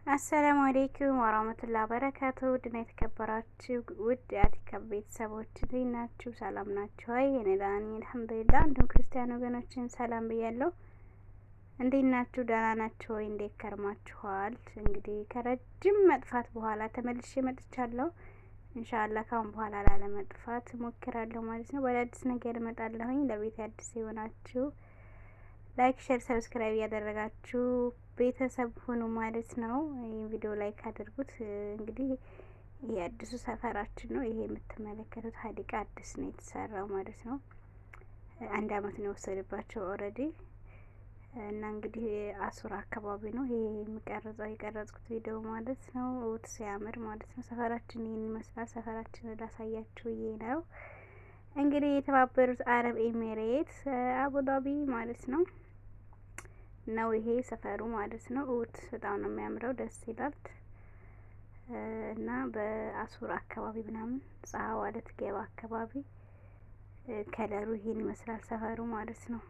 አሰላሙ አሌይኩም ወራህመቱላሂ ወበረካቱ። ውድና የተከበራችሁ ውድ የአቲካ ቤተሰቦች እንዴት ናችሁ? ሰላም ናችሁ? አይ እኔ ደህና ነኝ አልሐምዱሊላህ። እንዲሁም ክርስቲያን ወገኖችን ሰላም ብያለሁ። እንዴት ናችሁ? ደህና ናችሁ ወይ? እንዴት ከርማችኋል? እንግዲህ ከረጅም መጥፋት በኋላ ተመልሼ መጥቻለሁ። ኢንሻአላህ ካሁን በኋላ ላለመጥፋት እሞክራለሁ ማለት ነው። በአዲስ ነገር እመጣለሁኝ። ለቤት አዲስ የሆናችሁ ላይክ፣ ሼር፣ ሰብስክራይብ ያደረጋችሁ ቤተሰብ ሁኑ ማለት ነው። ይህ ቪዲዮ ላይክ አድርጉት። እንግዲህ ይሄ አዲሱ ሰፈራችን ነው። ይሄ የምትመለከቱት ሀዲቃ አዲስ ነው የተሰራው ማለት ነው። 1 አመት ነው የወሰደባቸው ኦልሬዲ እና እንግዲህ አሱራ አካባቢ ነው ይሄ የቀረጽኩት ቪዲዮ ማለት ነው። ውት ሲያምር ማለት ነው። ሰፈራችን ይሄን ይመስላል። ሰፈራችን ላሳያችሁ ይሄ ነው እንግዲህ የተባበሩት አረብ ኤሚሬት አቡዳቢ ማለት ነው ይሄ ሰፈሩ ማለት ነው። ውት በጣም ነው የሚያምረው፣ ደስ ይላል። እና በአሱራ አካባቢ ምናምን ፀሐዋ ልትገባ አካባቢ ከለሩ ይሄን ይመስላል ሰፈሩ ማለት ነው።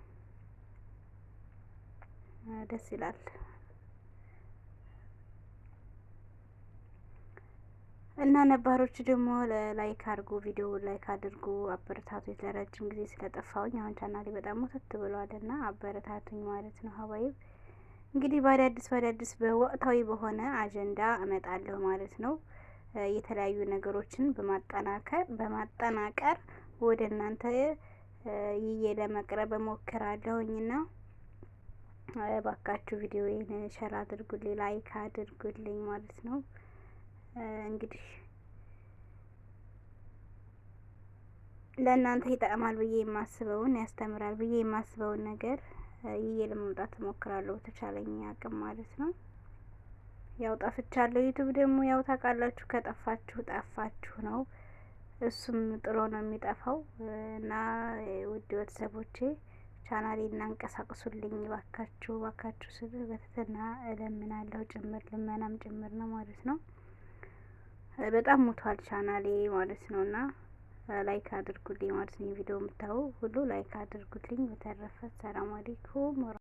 ደስ ይላል። እና ነባሮች ደግሞ ላይክ አድርጉ፣ ቪዲዮ ላይክ አድርጉ፣ አበረታቱኝ። ለረጅም ጊዜ ስለጠፋውኝ አሁን ቻናሌ በጣም ሞተት ብሏልና አበረታቱኝ ማለት ነው። ሀባይብ እንግዲህ በአዳዲስ በወቅታዊ በሆነ አጀንዳ እመጣለሁ ማለት ነው። የተለያዩ ነገሮችን በማጠናቀር ወደ እናንተ ይዬ ለመቅረብ እሞክራለሁኝና ባካችሁ ቪዲዮዬን ሸር አድርጉልኝ፣ ላይክ አድርጉልኝ ማለት ነው። እንግዲህ ለእናንተ ይጠቅማል ብዬ የማስበውን ያስተምራል ብዬ የማስበውን ነገር ይዤ ለመምጣት እሞክራለሁ በተቻለኝ አቅም ማለት ነው። ያው ጠፍቻለሁ። ዩቲዩብ ደግሞ ያው ታውቃላችሁ ጠፋችሁ ነው። እሱም ጥሎ ነው የሚጠፋው እና ውድ ቤተሰቦቼ ቻናሌን እናንቀሳቅሱልኝ ባካችሁ ስል በትህትና እለምናለሁ። ልመናም ጭምር ነው ማለት ነው። በጣም ሞቷል ቻናሌ ማለት ነውና ላይክ አድርጉልኝ ማለት ነው። ቪዲዮ የምታዩ ሁሉ ላይክ አድርጉልኝ። በተረፈ ሰላም አለይኩም።